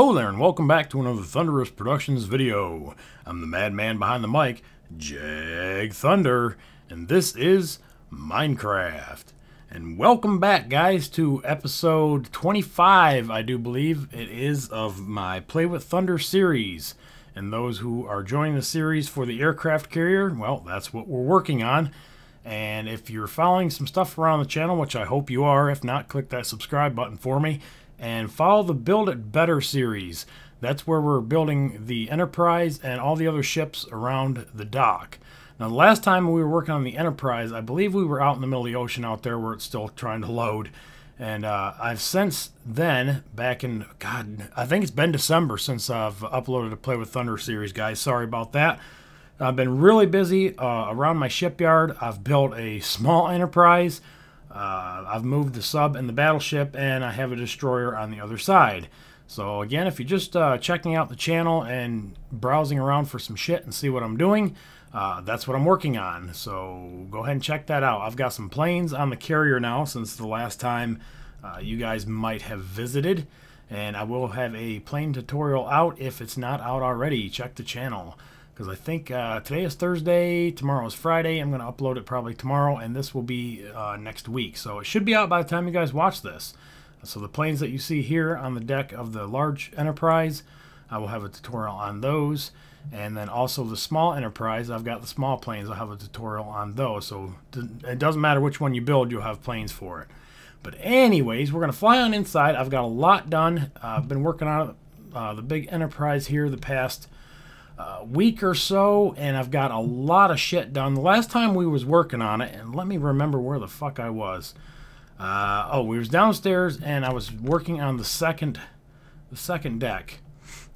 Hello there, and welcome back to another Thunderous Productions video. I'm the madman behind the mic, Jagthunder, and this is Minecraft. And welcome back, guys, to episode 25, I do believe it is, of my Play with Thunder series. And those who are joining the series for the aircraft carrier, well, that's what we're working on. And if you're following some stuff around the channel, which I hope you are, if not, click that subscribe button for me. And follow the Build It Better series. That's where we're building the Enterprise and all the other ships around the dock. Now, the last time we were working on the Enterprise, I believe we were out in the middle of the ocean out there where it's still trying to load. And I've since then, back in, God, I think it's been December since I've uploaded a Play with Thunder series, guys. Sorry about that. I've been really busy around my shipyard. I've built a small Enterprise. I've moved the sub and the battleship, and I have a destroyer on the other side. So again, if you're just checking out the channel and browsing around for some shit and see what I'm doing, that's what I'm working on. So go ahead and check that out. I've got some planes on the carrier now since the last time you guys might have visited. And I will have a plane tutorial out if it's not out already. Check the channel. Because I think today is Thursday, tomorrow is Friday. I'm going to upload it probably tomorrow, and this will be next week. So it should be out by the time you guys watch this. So the planes that you see here on the deck of the large Enterprise, I will have a tutorial on those. And then also the small Enterprise, I've got the small planes, I'll have a tutorial on those. So it doesn't matter which one you build, you'll have planes for it. But anyways, we're going to fly on inside. I've got a lot done. I've been working on the big Enterprise here the past week or so, and I've got a lot of shit done. The last time we was working on it, and let me remember where the fuck I was. Oh, we was downstairs, and I was working on the second deck,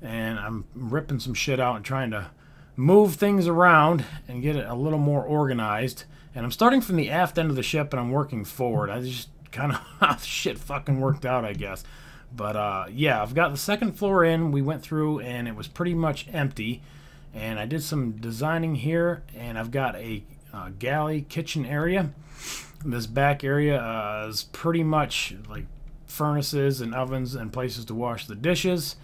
and I'm ripping some shit out and trying to move things around and get it a little more organized. And I'm starting from the aft end of the ship, and I'm working forward. I just kind of shit fucking worked out, I guess. But yeah, I've got the second floor in. We went through and it was pretty much empty. And I did some designing here, and I've got a galley kitchen area. This back area is pretty much like furnaces and ovens and places to wash the dishes.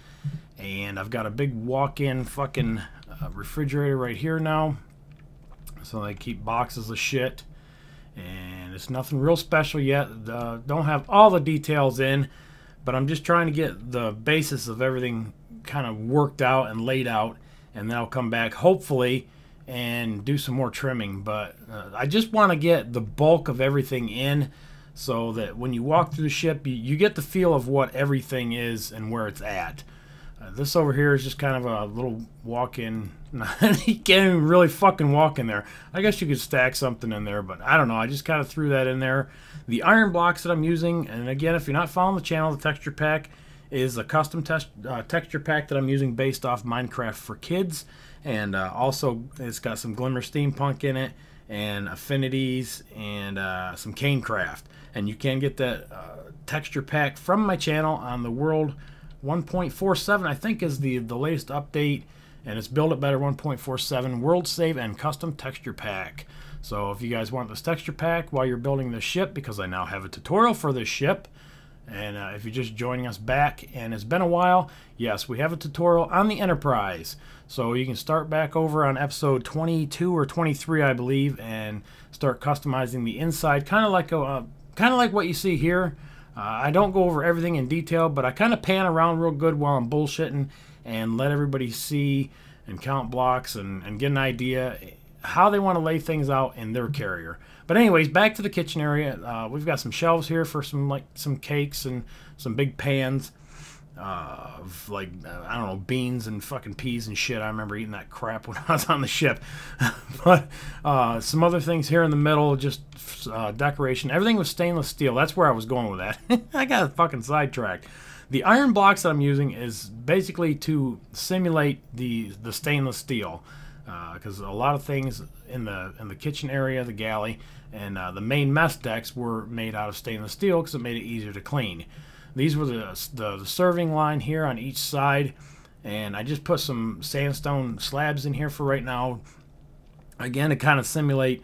And I've got a big walk-in fucking refrigerator right here now. So I keep boxes of shit. And it's nothing real special yet. Don't have all the details in. But I'm just trying to get the basis of everything kind of worked out and laid out. And then I'll come back, hopefully, and do some more trimming. But I just want to get the bulk of everything in so that when you walk through the ship, you get the feel of what everything is and where it's at. This over here is just kind of a little walk-in. You can't even really fucking walk in there. I guess you could stack something in there, but I don't know. I just kind of threw that in there. The iron blocks that I'm using, and again, if you're not following the channel, the texture pack is a custom texture pack that I'm using based off Minecraft for Kids. And also, it's got some Glimmer Steampunk in it, and Affinities, and some Canecraft. And you can get that texture pack from my channel on the World 1.47, I think, is the latest update, and it's Build It Better 1.47 World Save and Custom Texture Pack. So if you guys want this texture pack while you're building this ship, because I now have a tutorial for this ship, and if you're just joining us back and it's been a while, yes, we have a tutorial on the Enterprise. So you can start back over on episode 22 or 23, I believe, and start customizing the inside, kind of like what you see here. I don't go over everything in detail, but I kind of pan around real good while I'm bullshitting and let everybody see and count blocks and get an idea how they want to lay things out in their carrier. But anyways, back to the kitchen area. We've got some shelves here for some cakes and some big pans of I don't know, beans and fucking peas and shit. I remember eating that crap when I was on the ship. But some other things here in the middle, just decoration. Everything was stainless steel. That's where I was going with that. I got fucking sidetracked. The iron blocks that I'm using is basically to simulate the stainless steel. Because a lot of things in the kitchen area, the galley, and the main mess decks were made out of stainless steel because it made it easier to clean. These were the serving line here on each side, and I just put some sandstone slabs in here for right now. Again, to kind of simulate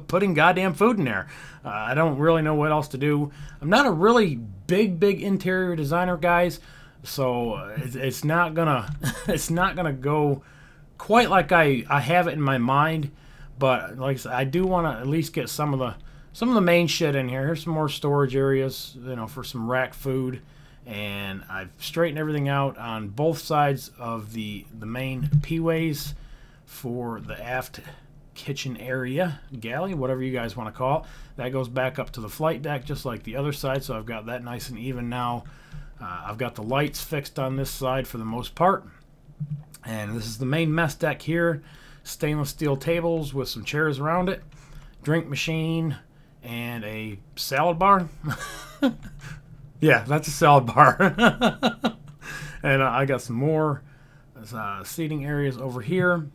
putting goddamn food in there. I don't really know what else to do. I'm not a really big interior designer, guys, so it's not gonna it's not gonna go quite like I have it in my mind. But like I said, I do want to at least get some of the main shit in here. Here's some more storage areas, you know, for some rack food. And I've straightened everything out on both sides of the main P-ways for the aft kitchen area, galley, whatever you guys want to call it. That goes back up to the flight deck just like the other side, so I've got that nice and even now. I've got the lights fixed on this side for the most part. And this is the main mess deck here. Stainless steel tables with some chairs around it, drink machine, and a salad bar. Yeah, that's a salad bar. And I got some more seating areas over here.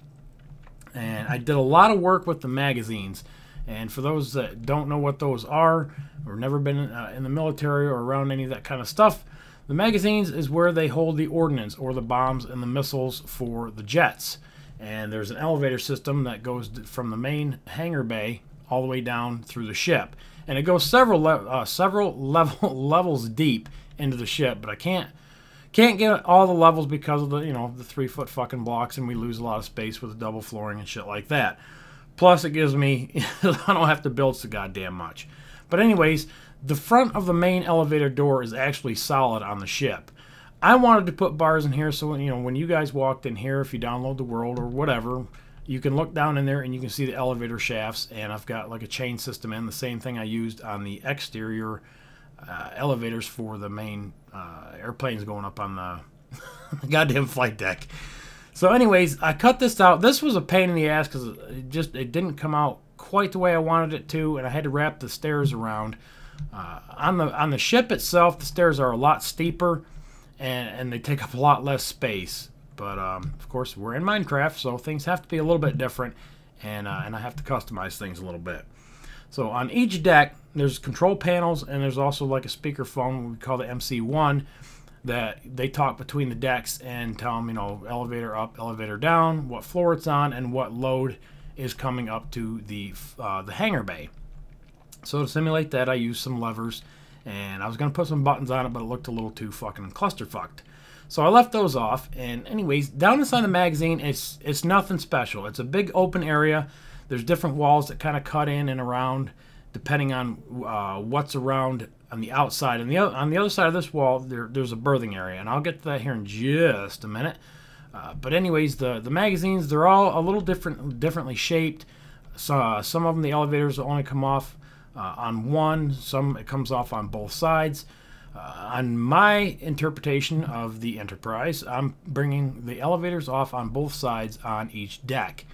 And I did a lot of work with the magazines. And for those that don't know what those are, or never been in the military or around any of that kind of stuff, the magazines is where they hold the ordnance or the bombs and the missiles for the jets. And there's an elevator system that goes from the main hangar bay all the way down through the ship. And it goes several levels deep into the ship, but I can't get all the levels because of the, you know, the 3-foot fucking blocks, and we lose a lot of space with the double flooring and shit like that. Plus, it gives me I don't have to build so goddamn much. But anyways, the front of the main elevator door is actually solid on the ship. I wanted to put bars in here so, you know, when you guys walked in here, if you download the world or whatever, you can look down in there and you can see the elevator shafts, and I've got like a chain system in, the same thing I used on the exterior elevators for the main airplanes going up on the goddamn flight deck. So anyways, I cut this out. This was a pain in the ass because it didn't come out quite the way I wanted it to, and I had to wrap the stairs around. On the ship itself, the stairs are a lot steeper, and they take up a lot less space. But, of course, we're in Minecraft, so things have to be a little bit different, and I have to customize things a little bit. So on each deck, there's control panels, and there's also like a speakerphone we call the MC1 that they talk between the decks and tell them, you know, elevator up, elevator down, what floor it's on, and what load is coming up to the hangar bay. So to simulate that, I used some levers, and I was going to put some buttons on it, but it looked a little too fucking clusterfucked. So I left those off, and anyways, down inside the magazine, it's nothing special. It's a big open area. There's different walls that kind of cut in and around, depending on what's around on the outside. And on the other side of this wall, there's a berthing area, and I'll get to that here in just a minute. But anyways, the magazines, they're all a little differently shaped. So, some of them, the elevators will only come off on one. Some it comes off on both sides. On my interpretation of the Enterprise, I'm bringing the elevators off on both sides on each deck,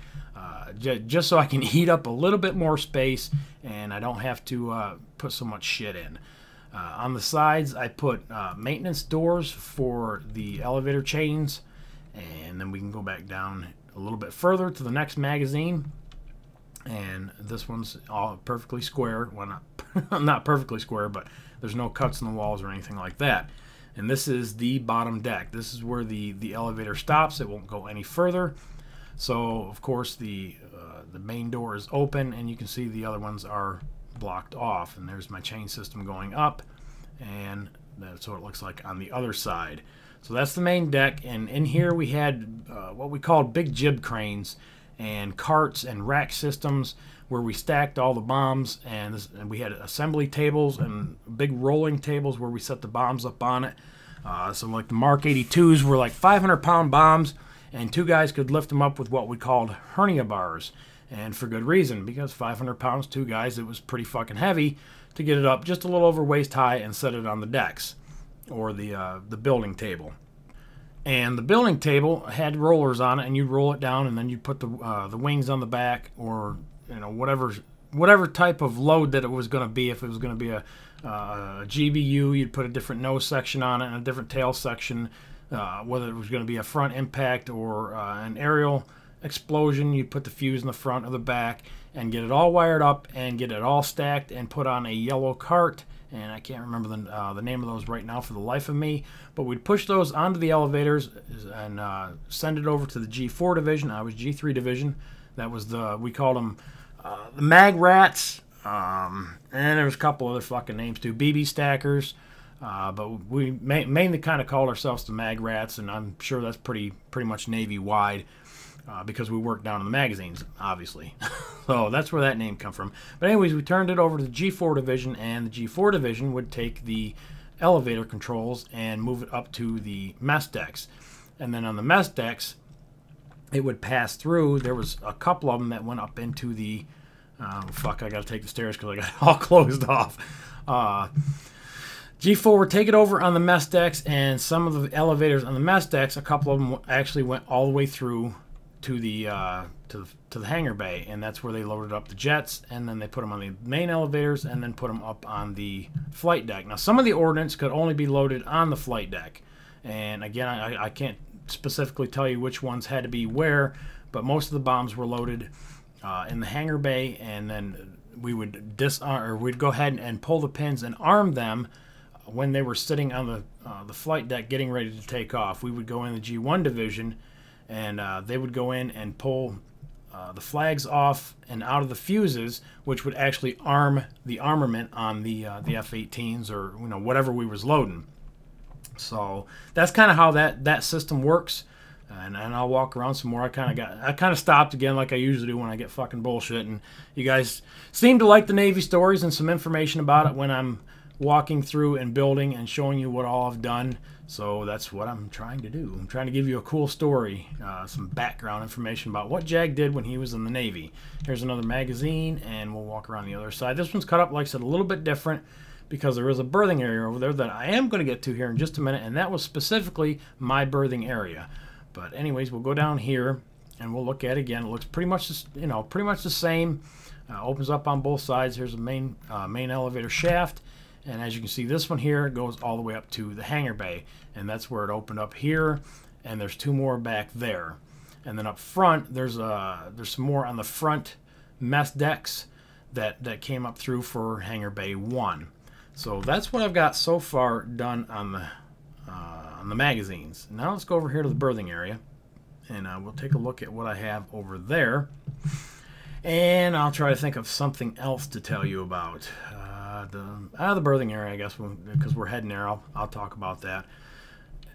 just so I can eat up a little bit more space and I don't have to put so much shit in. On the sides, I put maintenance doors for the elevator chains, and then we can go back down a little bit further to the next magazine. And this one's all perfectly square. Well, not perfectly square, but there's no cuts in the walls or anything like that. And this is the bottom deck. This is where the elevator stops. It won't go any further. So, of course, the main door is open, and you can see the other ones are blocked off. And there's my chain system going up, and that's what it looks like on the other side. So that's the main deck, and in here we had what we called big jib cranes and carts and rack systems where we stacked all the bombs, and we had assembly tables and big rolling tables where we set the bombs up on it. So like the Mark 82s were like 500-pound bombs, and two guys could lift them up with what we called hernia bars, and for good reason, because 500 pounds, two guys, it was pretty fucking heavy to get it up just a little over waist high and set it on the decks or the building table. And the building table had rollers on it, and you'd roll it down, and then you'd put the wings on the back, or you know, whatever type of load that it was going to be. If it was going to be a GBU, you'd put a different nose section on it and a different tail section. Whether it was going to be a front impact or an aerial explosion, you'd put the fuse in the front or the back and get it all wired up and get it all stacked and put on a yellow cart. And I can't remember the name of those right now for the life of me. But we'd push those onto the elevators and send it over to the G4 division. I was G3 division. That was we called them the mag rats, and there was a couple other fucking names too, BB stackers. But we mainly kind of called ourselves the mag rats, and I'm sure that's pretty much Navy wide. Because we worked down in the magazines, obviously. So that's where that name come from. But anyways, we turned it over to the G4 division, and the G4 division would take the elevator controls and move it up to the mess decks. And then on the mess decks, it would pass through. There was a couple of them that went up into the... fuck, I got to take the stairs because I got it all closed off. G4 would take it over on the mess decks, and some of the elevators on the mess decks, a couple of them actually went all the way through to the hangar bay, and that's where they loaded up the jets, and then they put them on the main elevators and then put them up on the flight deck. Now, some of the ordnance could only be loaded on the flight deck, and again, I can't specifically tell you which ones had to be where, but most of the bombs were loaded in the hangar bay, and then we would disarm, or we'd go ahead and pull the pins and arm them when they were sitting on the flight deck getting ready to take off. We would go in the G1 division, and they would go in and pull the flags off and out of the fuses, which would actually arm the armament on the F-18s, or whatever we was loading. So that's kind of how that system works. And I'll walk around some more. I kind of stopped again, like I usually do when I get fucking bullshit. And you guys seem to like the Navy stories and some information about it when I'm walking through and building and showing you what all I've done. So that's what I'm trying to do. I'm trying to give you a cool story, some background information about what Jag did when he was in the Navy. Here's another magazine, and we'll walk around the other side. This one's cut up, like I said, a little bit different because there is a berthing area over there that I am going to get to here in just a minute, and that was specifically my berthing area. But anyways, we'll go down here and we'll look at it again. It looks pretty much the same. Opens up on both sides. Here's a main elevator shaft. And as you can see, this one here goes all the way up to the hangar bay. And that's where it opened up here. And there's two more back there. And then up front, there's some more on the front mess decks that came up through for hangar bay 1. So that's what I've got so far done on the magazines. Now let's go over here to the berthing area. And we'll take a look at what I have over there. And I'll try to think of something else to tell you about. The berthing area, I guess, because we're heading there. I'll talk about that.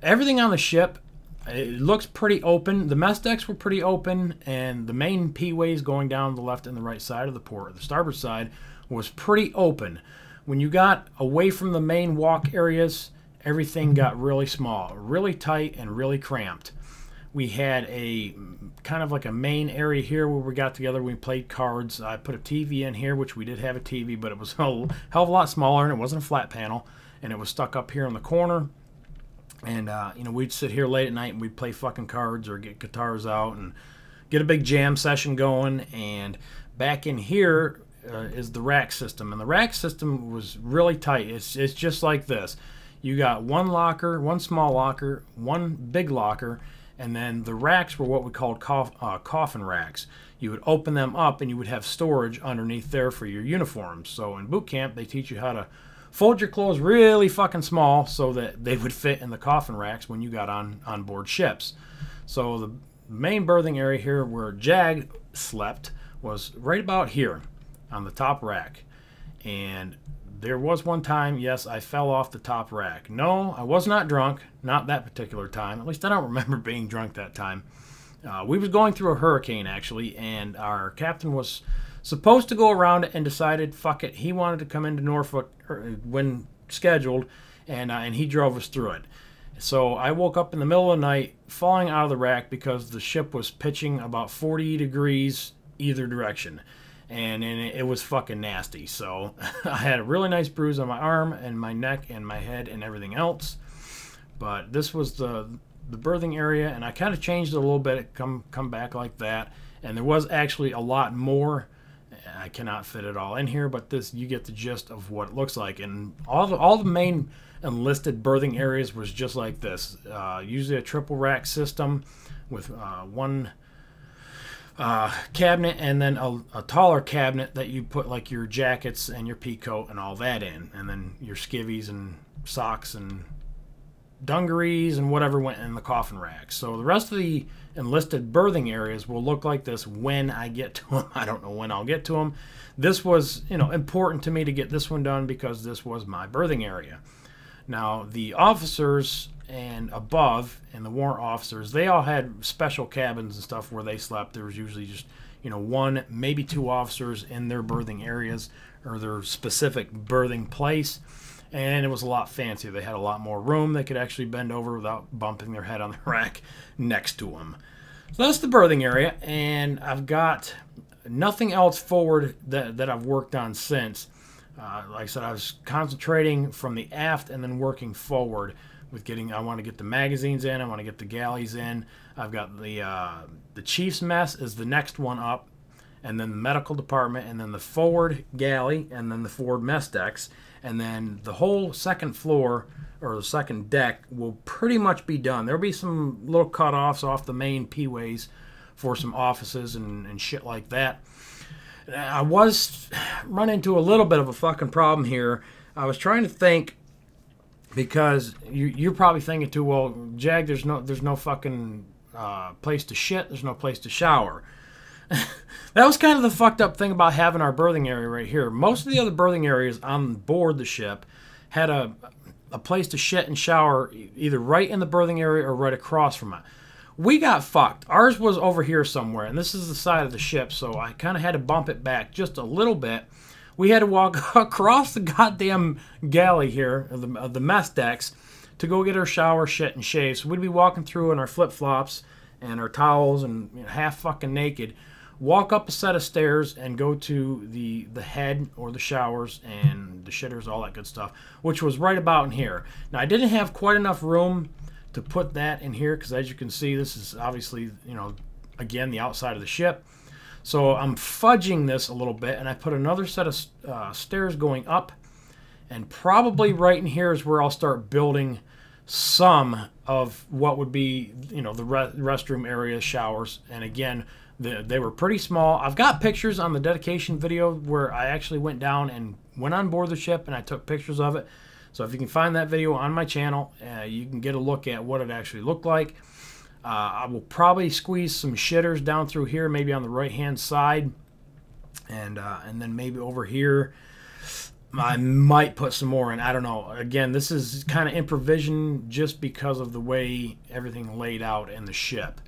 Everything on the ship, it looks pretty open. The mess decks were pretty open, and the main P-ways going down the left and the right side of the port, the starboard side, was pretty open. When you got away from the main walk areas, everything got really small, really tight, and really cramped. We had a kind of like a main area here where we got together. We played cards. I put a TV in here, which we did have a TV, but it was a hell of a lot smaller, and it wasn't a flat panel, and it was stuck up here in the corner. And we'd sit here late at night and we'd play fucking cards or get guitars out and get a big jam session going. And back in here is the rack system, and the rack system was really tight. It's just like this. You got one locker, one small locker, one big locker. And then the racks were what we called coffin racks. You would open them up and you would have storage underneath there for your uniforms. So in boot camp, they teach you how to fold your clothes really fucking small so that they would fit in the coffin racks when you got on board ships. So the main berthing area here where Jag slept was right about here on the top rack. And there was one time, yes, I fell off the top rack. No, I was not drunk. Not that particular time. At least I don't remember being drunk that time. We was going through a hurricane, actually, and our captain was supposed to go around it and decided, fuck it, he wanted to come into Norfolk when scheduled, and he drove us through it. So I woke up in the middle of the night falling out of the rack because the ship was pitching about 40 degrees either direction. And it was fucking nasty. So I had a really nice bruise on my arm and my neck and my head and everything else. But this was the berthing area, and I kind of changed it a little bit. It come back like that. And there was actually a lot more. I cannot fit it all in here, but this, you get the gist of what it looks like. And all the main enlisted berthing areas was just like this. Usually a triple rack system with one cabinet, and then a taller cabinet that you put like your jackets and your pea coat and all that in, and then your skivvies and socks and dungarees and whatever went in the coffin rack. So the rest of the enlisted berthing areas will look like this when I get to them. I don't know when I'll get to them. This was, you know, important to me to get this one done because this was my berthing area. Now, the officers and above, and the warrant officers, they all had special cabins and stuff where they slept. There was usually just, you know, one, maybe two officers in their berthing areas or their specific berthing place. And it was a lot fancier. They had a lot more room. They could actually bend over without bumping their head on the rack next to them. So that's the berthing area, and I've got nothing else forward that I've worked on since. Like I said, I was concentrating from the aft and then working forward with getting, I want to get the magazines in, I want to get the galleys in. I've got the chief's mess is the next one up, and then the medical department, and then the forward galley, and then the forward mess decks, and then the whole second floor or the second deck will pretty much be done. There'll be some little cut-offs off the main P-ways for some offices and shit like that. I was running into a little bit of a fucking problem here. I was trying to think, because you're probably thinking too, well, Jag, there's no fucking place to shit, there's no place to shower. That was kind of the fucked up thing about having our berthing area right here. Most of the other berthing areas on board the ship had a place to shit and shower either right in the berthing area or right across from it. We got fucked. Ours was over here somewhere, and this is the side of the ship, so I kind of had to bump it back just a little bit. We had to walk across the goddamn galley here of the mess decks to go get our shower, shit, and shave. So we'd be walking through in our flip-flops and our towels and, you know, half fucking naked, walk up a set of stairs and go to the head or the showers and the shitters, all that good stuff, which was right about in here. Now, I didn't have quite enough room to put that in here because, as you can see, this is obviously, you know, again, the outside of the ship. So I'm fudging this a little bit, and I put another set of stairs going up, and probably right in here is where I'll start building some of what would be, you know, the restroom area, showers. And again, they were pretty small. I've got pictures on the dedication video where I actually went down and went on board the ship and I took pictures of it. So if you can find that video on my channel, you can get a look at what it actually looked like. I will probably squeeze some shitters down through here, maybe on the right-hand side, and then maybe over here. I might put some more in. I don't know. Again, this is kind of improvisation just because of the way everything laid out in the ship.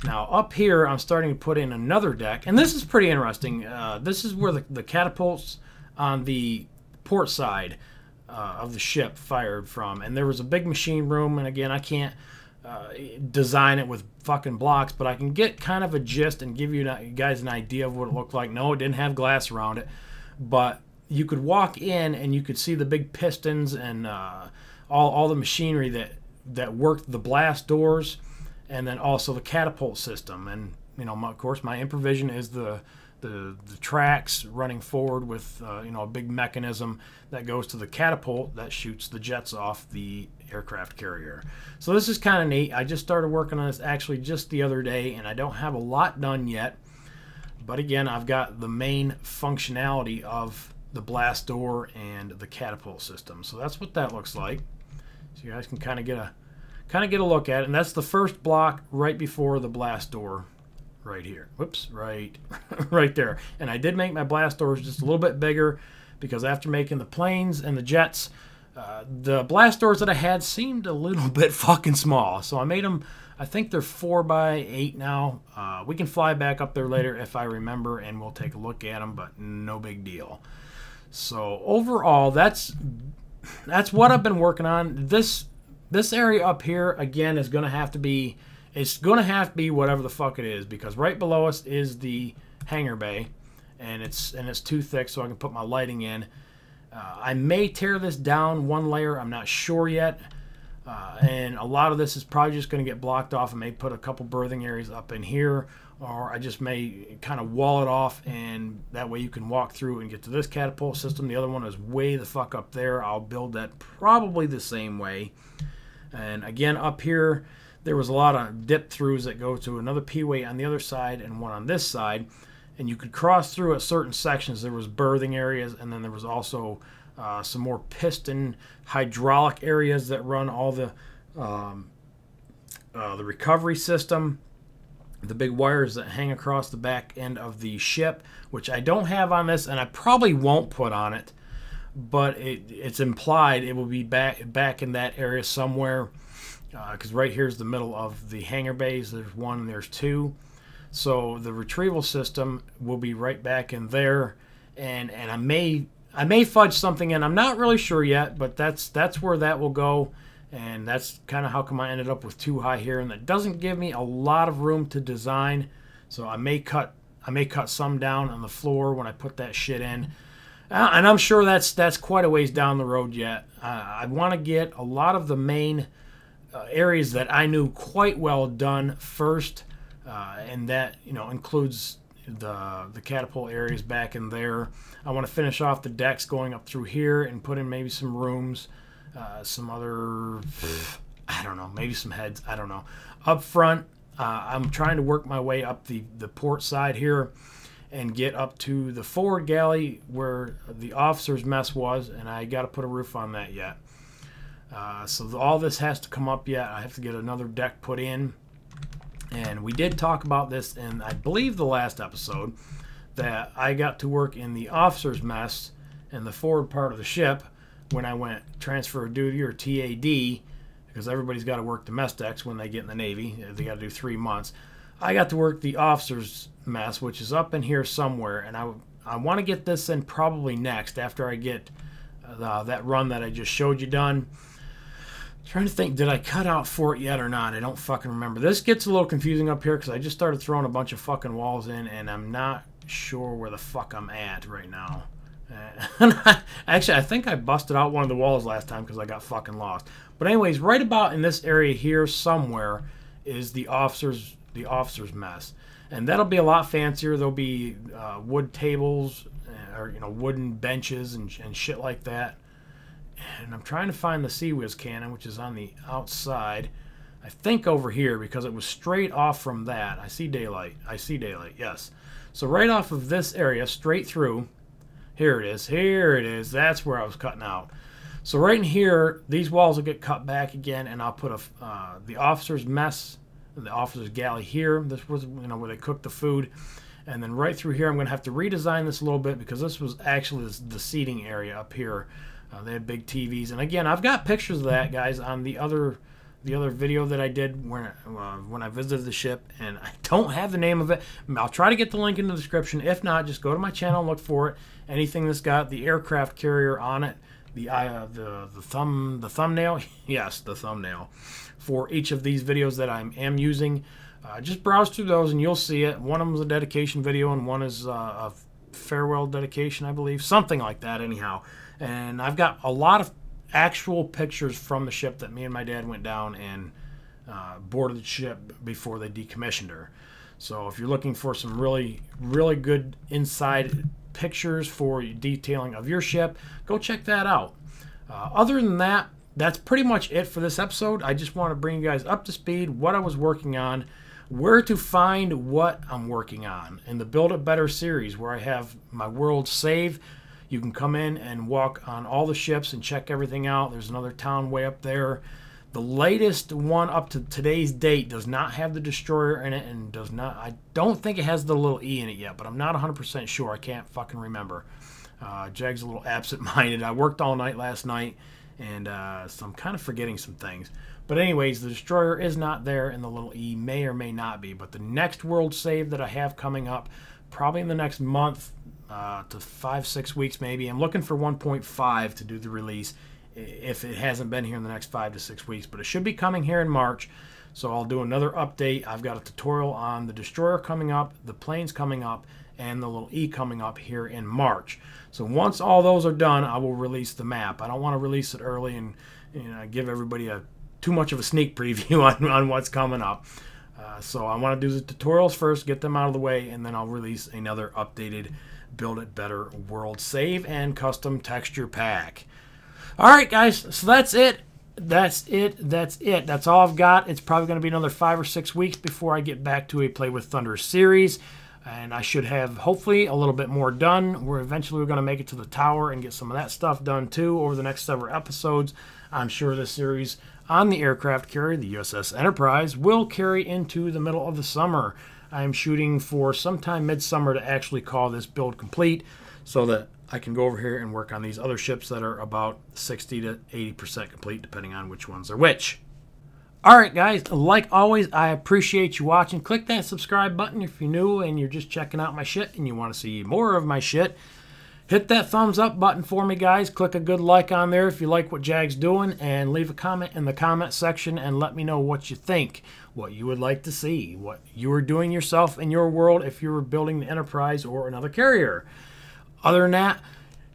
Now, up here, I'm starting to put in another deck, and this is pretty interesting. This is where the catapults on the port side of the ship fired from, and there was a big machine room, and again, I can't design it with fucking blocks, but I can get kind of a gist and give you guys an idea of what it looked like. No, it didn't have glass around it, but you could walk in and you could see the big pistons and all the machinery that worked the blast doors, and then also the catapult system. And, you know, of course, my improvisation is the tracks running forward with you know, a big mechanism that goes to the catapult that shoots the jets off the aircraft carrier. So this is kind of neat. I just started working on this actually just the other day, and I don't have a lot done yet. But again, I've got the main functionality of the blast door and the catapult system. So that's what that looks like. So you guys can kind of get a look at it. And that's the first block right before the blast door. Right here. Whoops, right there. And I did make my blast doors just a little bit bigger because after making the planes and the jets, the blast doors that I had seemed a little bit fucking small. So I made them, I think they're 4x8 now. We can fly back up there later if I remember, and we'll take a look at them, but no big deal. So overall, that's what I've been working on. This area up here, again, is going to have to be, it's going to have to be whatever the fuck it is, because right below us is the hangar bay, and it's too thick so I can put my lighting in. I may tear this down one layer. I'm not sure yet. And a lot of this is probably just going to get blocked off. I may put a couple berthing areas up in here, or I just may kind of wall it off, and that way you can walk through and get to this catapult system. The other one is way the fuck up there. I'll build that probably the same way. And again, up here, there was a lot of dip throughs that go to another P-way on the other side and one on this side. And you could cross through at certain sections. There was berthing areas, and then there was also some more piston hydraulic areas that run all the the recovery system, the big wires that hang across the back end of the ship, which I don't have on this, and I probably won't put on it, but it's implied it will be back in that area somewhere, because right here is the middle of the hangar bays. There's one and there's two, so the retrieval system will be right back in there, and I may fudge something in. I'm not really sure yet, but that's where that will go. And that's kind of how come I ended up with too high here, and that doesn't give me a lot of room to design. So I may cut some down on the floor when I put that shit in, and I'm sure that's quite a ways down the road yet. I want to get a lot of the main areas that I knew quite well done first, and that includes the catapult areas back in there. I want to finish off the decks going up through here and put in maybe some rooms. Some other, I don't know, maybe some heads, I don't know. Up front, I'm trying to work my way up the port side here and get up to the forward galley where the officer's mess was, and I got to put a roof on that yet. So all this has to come up yet. I have to get another deck put in, and we did talk about this in, I believe, the last episode, that I got to work in the officer's mess in the forward part of the ship when I went transfer of duty, or TAD, because everybody's got to work the mess decks when they get in the Navy. They got to do 3 months. I got to work the officer's mess, which is up in here somewhere, and I want to get this in probably next after I get that run that I just showed you done. Trying to think, did I cut out for it yet or not? I don't fucking remember. This gets a little confusing up here because I just started throwing a bunch of fucking walls in, and I'm not sure where the fuck I'm at right now. Actually, I think I busted out one of the walls last time because I got fucking lost. But anyways, right about in this area here somewhere is the officer's mess, and that'll be a lot fancier. There'll be wood tables, or wooden benches and shit like that. And I'm trying to find the Sea Whiz cannon, which is on the outside. I think over here, because it was straight off from that. I see daylight. Yes. So right off of this area, straight through. Here it is. Here it is. That's where I was cutting out. So right in here, these walls will get cut back again, and I'll put the officer's mess, the officer's galley here. This was where they cooked the food. And then right through here, I'm going to have to redesign this a little bit because this was actually the seating area up here. They had big TVs, and again, I've got pictures of that, guys, on the other video that I did when I visited the ship, and I don't have the name of it. I'll try to get the link in the description. If not, just go to my channel and look for it. Anything that's got the aircraft carrier on it, the thumbnail, yes, the thumbnail for each of these videos that I am using. Just browse through those and you'll see it. One of them is a dedication video, and one is a farewell dedication, I believe, something like that. Anyhow. And I've got a lot of actual pictures from the ship that me and my dad went down and boarded the ship before they decommissioned her. So if you're looking for some really, really good inside pictures for detailing of your ship, go check that out. Other than that, that's pretty much it for this episode. I just want to bring you guys up to speed, what I was working on, where to find what I'm working on in the Build It Better series, where I have my world saved. You can come in and walk on all the ships and check everything out. There's another town way up there. The latest one up to today's date does not have the destroyer in it, and I don't think it has the little E in it yet, but I'm not 100% sure. I can't fucking remember. Jag's a little absent-minded. I worked all night last night, and so I'm kind of forgetting some things. But anyways, the destroyer is not there, and the little E may or may not be. But the next world save that I have coming up, probably in the next month, to 5-6 weeks maybe. I'm looking for 1.5 to do the release if it hasn't been here in the next 5 to 6 weeks, but it should be coming here in March. So I'll do another update. I've got a tutorial on the destroyer coming up, the planes coming up, and the little E coming up here in March. So once all those are done, I will release the map. I don't want to release it early and give everybody too much of a sneak preview on what's coming up. So I want to do the tutorials first, get them out of the way, and then I'll release another updated Build It Better world save and custom texture pack. Alright guys, so that's it. That's all I've got. It's probably going to be another 5 or 6 weeks before I get back to a Play with Thunder series. And I should have, hopefully, a little bit more done. We're eventually going to make it to the tower and get some of that stuff done, too, over the next several episodes. I'm sure this series on the aircraft carrier, the USS Enterprise, will carry into the middle of the summer. I'm shooting for sometime midsummer to actually call this build complete so that I can go over here and work on these other ships that are about 60 to 80% complete, depending on which ones are which. Alright guys, like always, I appreciate you watching. Click that subscribe button if you're new and you're just checking out my shit and you want to see more of my shit. Hit that thumbs up button for me, guys. Click a good like on there if you like what Jag's doing, and leave a comment in the comment section and let me know what you think, what you would like to see, what you are doing yourself in your world if you were building the Enterprise or another carrier. Other than that,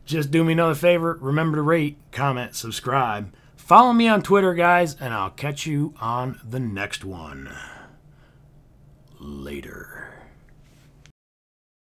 just do me another favor. Remember to rate, comment, subscribe. Follow me on Twitter, guys, and I'll catch you on the next one. Later.